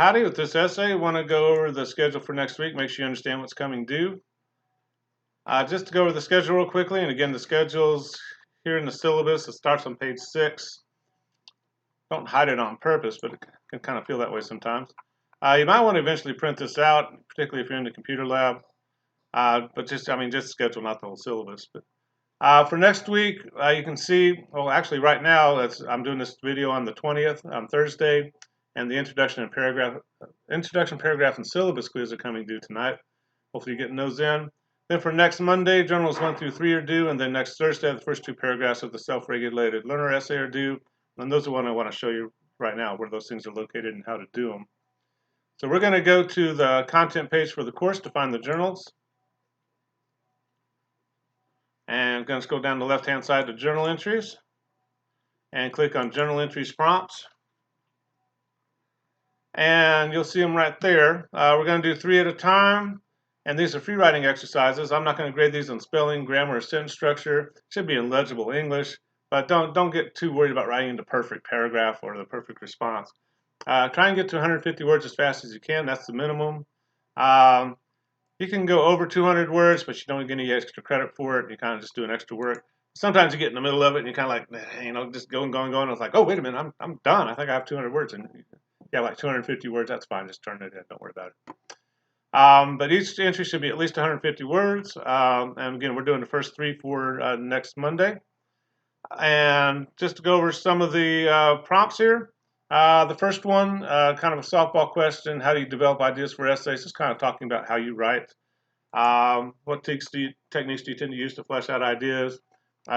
Howdy, with this essay, I want to go over the schedule for next week, make sure you understand what's coming due. Just to go over the schedule real quickly, and again, the schedule's here in the syllabus. It starts on page 6. Don't hide it on purpose, but it can kind of feel that way sometimes. You might want to eventually print this out, particularly if you're in the computer lab. But just schedule, not the whole syllabus. But for next week, you can see, well, actually right now, I'm doing this video on the 20th, on Thursday, and the introduction, paragraph, and syllabus quiz are coming due tonight. Hopefully you're getting those in. Then for next Monday, journals 1 through 3 are due, and then next Thursday, the first 2 paragraphs of the self-regulated learner essay are due. And those are what I want to show you right now, where those things are located and how to do them. So we're going to go to the content page for the course to find the journals. And I'm going to go down the left-hand side to journal entries and click on journal entries prompts. And you'll see them right there. We're going to do 3 at a time. And these are free writing exercises. I'm not going to grade these on spelling, grammar, or sentence structure. It should be in legible English. But don't get too worried about writing the perfect paragraph or the perfect response. Try and get to 150 words as fast as you can. That's the minimum. You can go over 200 words, but you don't get any extra credit for it. You kind of just doing extra work. Sometimes you get in the middle of it and you kind of like, just going. It's like, oh, wait a minute, I'm done. I think I have 200 words. And yeah, like 250 words, that's fine. Just turn it in. Don't worry about it. But each entry should be at least 150 words. And again, we're doing the first 3 for next Monday. And just to go over some of the prompts here. The first one, kind of a softball question: how do you develop ideas for essays? Just kind of talking about how you write. What techniques do you tend to use to flesh out ideas?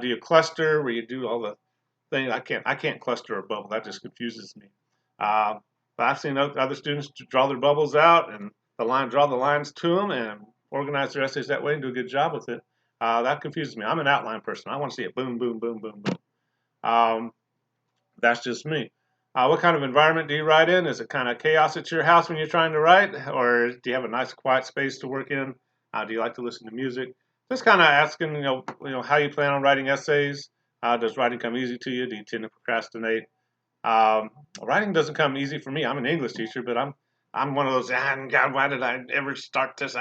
Do you cluster, where you do all the things? I can't cluster a bubble. That just confuses me. But I've seen other students draw their bubbles out and draw the lines to them and organize their essays that way and do a good job with it. That confuses me. I'm an outline person. I want to see it boom, boom, boom, boom, boom. That's just me. What kind of environment do you write in? Is it kind of chaos at your house when you're trying to write? Or do you have a nice quiet space to work in? Do you like to listen to music? Just kind of asking, how you plan on writing essays. Does writing come easy to you? Do you tend to procrastinate? Writing doesn't come easy for me. I'm an English teacher, but I'm one of those, God, why did I ever start this?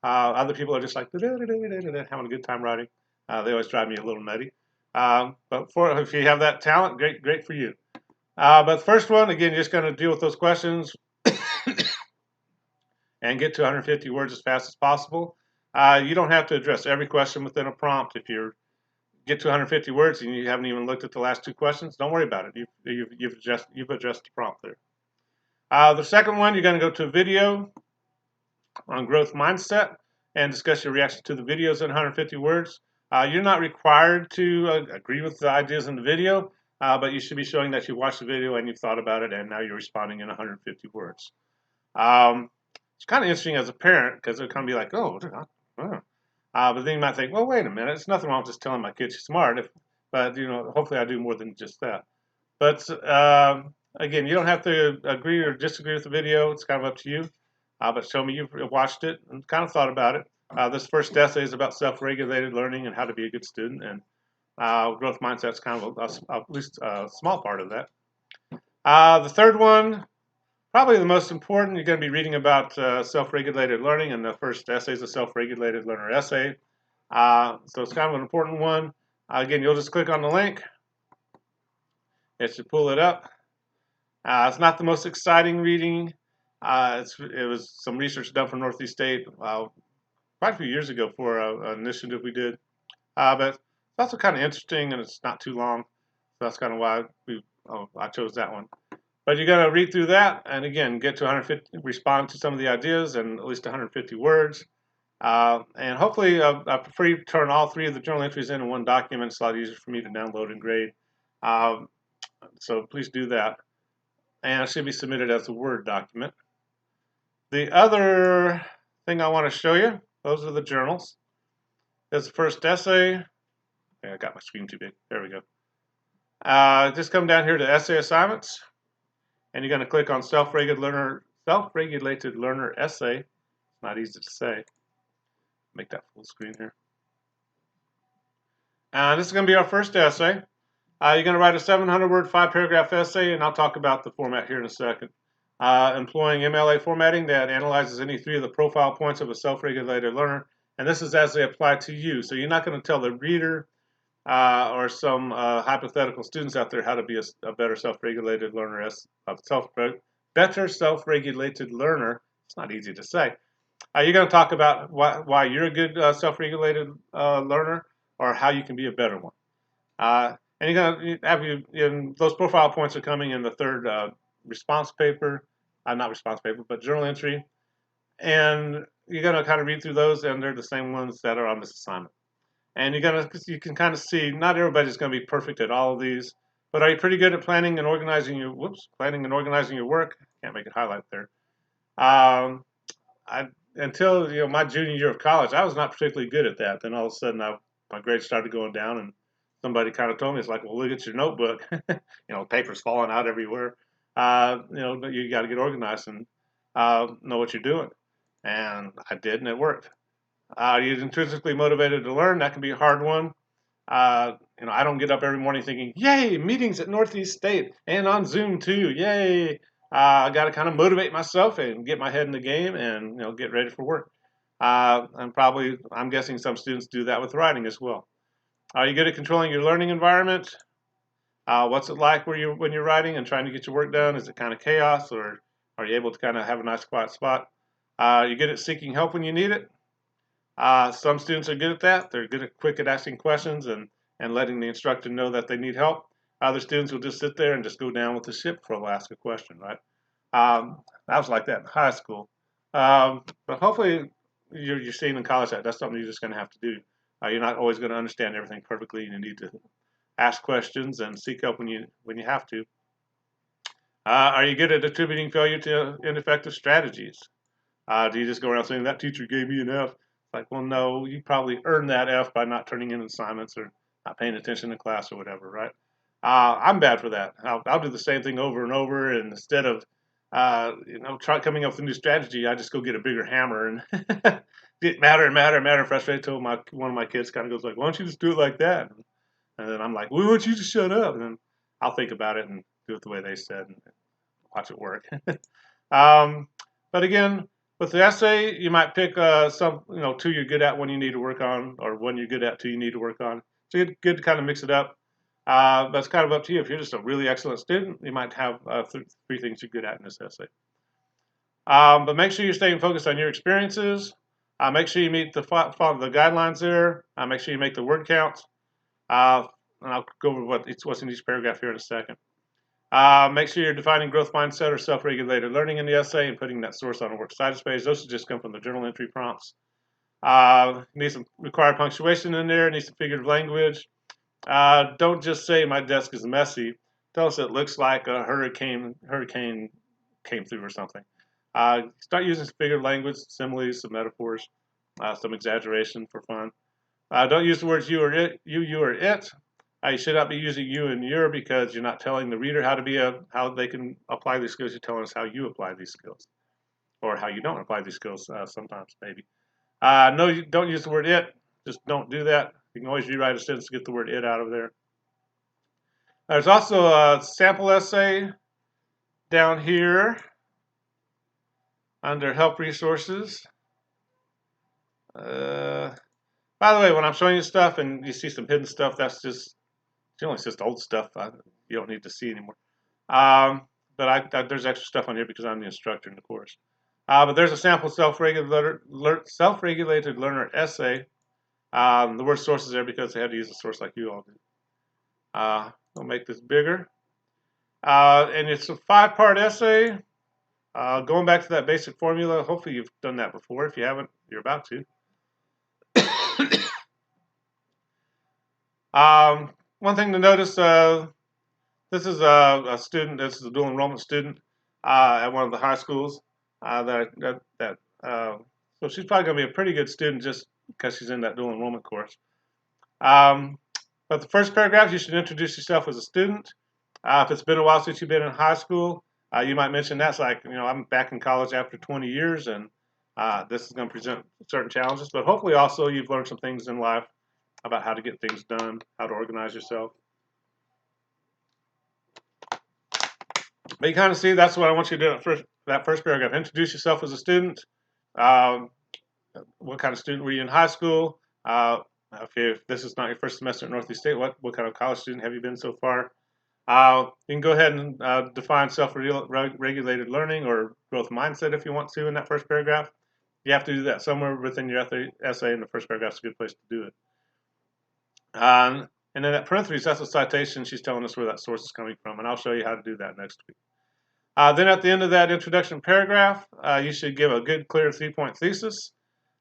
Other people are just like, having a good time writing. They always drive me a little nutty. But if you have that talent, great for you. But the first one, again, you're just going to deal with those questions and get to 150 words as fast as possible. You don't have to address every question within a prompt. If you get to 150 words and you haven't even looked at the last 2 questions, don't worry about it. You've addressed the prompt there. The second one, you're going to go to a video on growth mindset and discuss your reaction to the videos in 150 words. You're not required to agree with the ideas in the video, but you should be showing that you watched the video and you've thought about it and now you're responding in 150 words. It's kind of interesting as a parent because they're going to be like, oh. But then you might think, well, wait a minute. It's nothing wrong with just telling my kid she's smart. But hopefully I do more than just that. But again, you don't have to agree or disagree with the video. It's kind of up to you. But show me you've watched it and kind of thought about it. This first essay is about self-regulated learning and how to be a good student. And growth mindset is kind of at least a small part of that. The third one, probably the most important, you're going to be reading about self-regulated learning, and the first essay is a self-regulated learner essay. So it's kind of an important one. Again, you'll just click on the link. It should pull it up. It's not the most exciting reading. It was some research done for Northeast State quite a few years ago for an initiative we did. But it's also kind of interesting, and it's not too long. So that's kind of why I chose that one. But you're going to read through that, and again, get to 150, respond to some of the ideas in at least 150 words. And hopefully, I prefer you turn all 3 of the journal entries in one document. It's a lot easier for me to download and grade. So please do that. And it should be submitted as a Word document. The other thing I want to show you, those are the journals. There's the first essay. Okay, I got my screen too big. There we go. Just come down here to essay assignments. And you're going to click on self-regulated learner essay. It's not easy to say. Make that full screen here. This is going to be our first essay. You're going to write a 700-word, 5-paragraph essay, and I'll talk about the format here in a second. employing MLA formatting that analyzes any three of the profile points of a self-regulated learner, and this is as they apply to you. So you're not going to tell the reader or some hypothetical students out there how to be a better self-regulated learner, better self-regulated learner. It's not easy to say. You're going to talk about why you're a good self-regulated learner, or how you can be a better one. And you're going to have those profile points are coming in the third response paper, not response paper, but journal entry. And you're going to kind of read through those, and they're the same ones that are on this assignment. And you can kind of see not everybody's going to be perfect at all of these, but are you pretty good at planning and organizing your work? Can't make it highlight there. Until my junior year of college, I was not particularly good at that. Then all of a sudden, my grades started going down, and somebody kind of told me, it's like, well, look at your notebook. Papers falling out everywhere. You got to get organized and know what you're doing. And I did, and it worked. You're intrinsically motivated to learn. That can be a hard one. I don't get up every morning thinking, yay, meetings at Northeast State and on Zoom too, yay. I got to kind of motivate myself and get my head in the game and get ready for work. I'm guessing some students do that with writing as well. Are you good at controlling your learning environment? What's it like when you're writing and trying to get your work done? Is it kind of chaos, or are you able to kind of have a nice quiet spot? You're good at seeking help when you need it? Some students are good at that. They're quick at asking questions and letting the instructor know that they need help. Other students will just sit there and just go down with the ship before they'll ask a question, right? I was like that in high school. But hopefully you're seeing in college that's something you're just going to have to do. You're not always going to understand everything perfectly, and you need to ask questions and seek help when you have to. Are you good at attributing failure to ineffective strategies? Do you just go around saying, that teacher gave me an F? Like, well, no, you probably earned that F by not turning in assignments or not paying attention to class or whatever, right? I'm bad for that. I'll do the same thing over and over, and instead of coming up with a new strategy, I just go get a bigger hammer and get madder and madder and madder and frustrated until one of my kids kind of goes like, why don't you just do it like that? And then I'm like, well, why don't you just shut up? And then I'll think about it and do it the way they said and watch it work. But again, with the essay, you might pick two you're good at, one you need to work on, or one you're good at, two you need to work on. So it's good to kind of mix it up. But it's kind of up to you. If you're just a really excellent student, you might have three things you're good at in this essay. But make sure you're staying focused on your experiences. Make sure you meet follow the guidelines there. Make sure you make the word counts. And I'll go over what's in each paragraph here in a second. Make sure you're defining growth mindset or self-regulated learning in the essay and putting that source on a works cited page. Those should just come from the journal entry prompts. Need some required punctuation in there. Need some figurative language. Don't just say my desk is messy. Tell us it looks like a hurricane came through or something. Start using some figurative language, similes, some metaphors, some exaggeration for fun. Don't use the words you or it. You or it. You should not be using you and your, because you're not telling the reader how they can apply these skills. You're telling us how you apply these skills, or how you don't apply these skills sometimes, maybe. No, you don't use the word it. Just don't do that. You can always rewrite a sentence to get the word it out of there. There's also a sample essay down here under help resources. By the way, when I'm showing you stuff and you see some hidden stuff, that's just generally just old stuff you don't need to see anymore. But there's extra stuff on here because I'm the instructor in the course. But there's a sample self-regulated learner essay. The word source is there because they had to use a source like you all do. I'll make this bigger. And it's a 5-part essay. Going back to that basic formula, hopefully you've done that before. If you haven't, you're about to. One thing to notice, this is a student, this is a dual enrollment student at one of the high schools. So she's probably going to be a pretty good student just because she's in that dual enrollment course. But the first paragraph, you should introduce yourself as a student. If it's been a while since you've been in high school, you might mention that's like, I'm back in college after 20 years, and this is going to present certain challenges. But hopefully also you've learned some things in life about how to get things done, how to organize yourself. But you kind of see that's what I want you to do in that first paragraph. Introduce yourself as a student. Um, what kind of student were you in high school? If this is not your first semester at Northeast State, what kind of college student have you been so far? You can go ahead and define self-regulated learning or growth mindset if you want to in that first paragraph. You have to do that somewhere within your essay, and the first paragraph is a good place to do it. And then that parentheses, that's a citation. She's telling us where that source is coming from, and I'll show you how to do that next week. Then at the end of that introduction paragraph, you should give a good, clear 3-point thesis.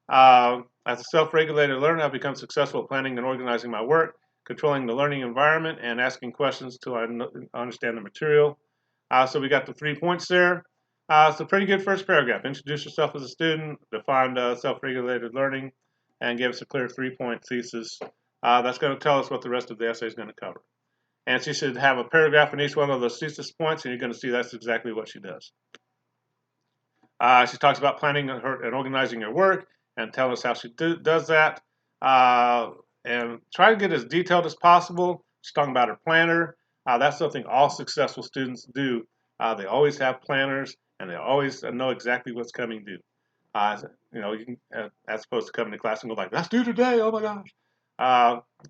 As a self-regulated learner, I've become successful at planning and organizing my work, controlling the learning environment, and asking questions till I understand the material. So we got the 3 points there. It's a pretty good first paragraph. Introduce yourself as a student, define self-regulated learning, and give us a clear 3-point thesis. That's going to tell us what the rest of the essay is going to cover. And she should have a paragraph in each one of those thesis points, and you're going to see that's exactly what she does. She talks about planning and organizing her work and telling us how she does that. And try to get as detailed as possible. She's talking about her planner. That's something all successful students do. They always have planners, and they always know exactly what's coming due. You can, as opposed to coming to class and go like, "That's due today! Oh my gosh!"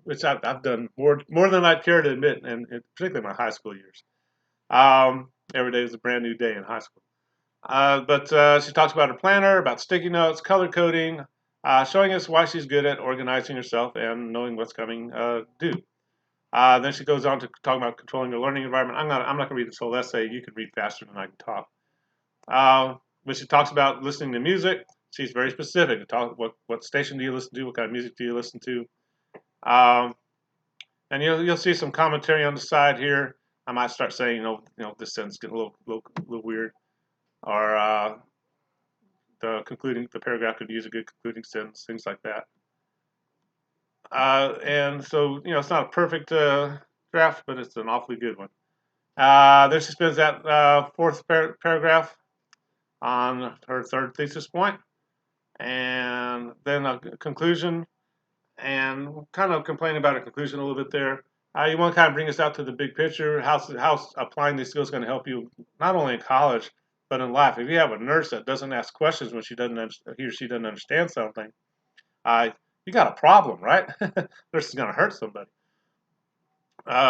Which I've done more than I'd care to admit, and particularly in my high school years. Every day is a brand new day in high school. But she talks about her planner, about sticky notes, color coding, showing us why she's good at organizing herself and knowing what's coming due. Then she goes on to talk about controlling the learning environment. I'm not going to read this whole essay. You can read faster than I can talk. When she talks about listening to music, she's very specific. What station do you listen to? What kind of music do you listen to? And you'll see some commentary on the side here. I might start saying, this sentence getting a little weird, or the paragraph could use a good concluding sentence, things like that. And so, it's not a perfect draft, but it's an awfully good one. Then she spends that fourth paragraph on her third thesis point, and then a conclusion, and kind of complain about a conclusion a little bit there. You want to kind of bring us out to the big picture, how applying these skills is going to help you not only in college, but in life. If you have a nurse that doesn't ask questions when he or she doesn't understand something, you got a problem, right? Nurse is going to hurt somebody.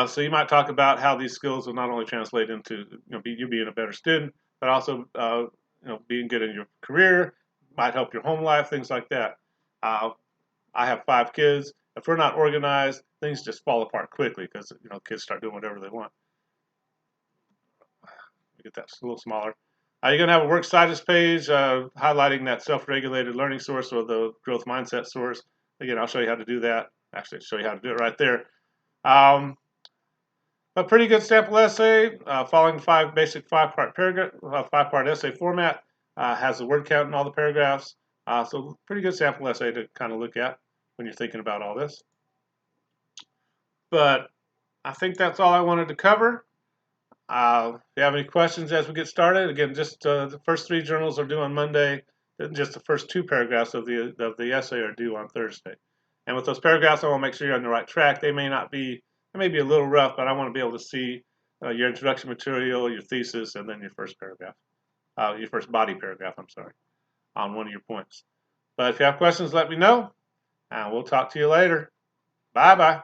So you might talk about how these skills will not only translate into you being a better student, but also being good in your career, might help your home life, things like that. I have 5 kids. If we're not organized, things just fall apart quickly because kids start doing whatever they want. Get that a little smaller. You're going to have a works citus page highlighting that self-regulated learning source or the growth mindset source. Again, I'll show you how to do that. Actually, I'll show you how to do it right there. A pretty good sample essay following the basic 5-part paragraph, 5-part essay format. Has the word count in all the paragraphs. So pretty good sample essay to kind of look at when you're thinking about all this. But I think that's all I wanted to cover. If you have any questions as we get started, again, just the first 3 journals are due on Monday. Just the first 2 paragraphs of the essay are due on Thursday. And with those paragraphs, I want to make sure you're on the right track. They may be a little rough, but I want to be able to see your introduction material, your thesis, and then your first paragraph, your first body paragraph, on one of your points. But if you have questions, let me know, and we'll talk to you later. Bye-bye.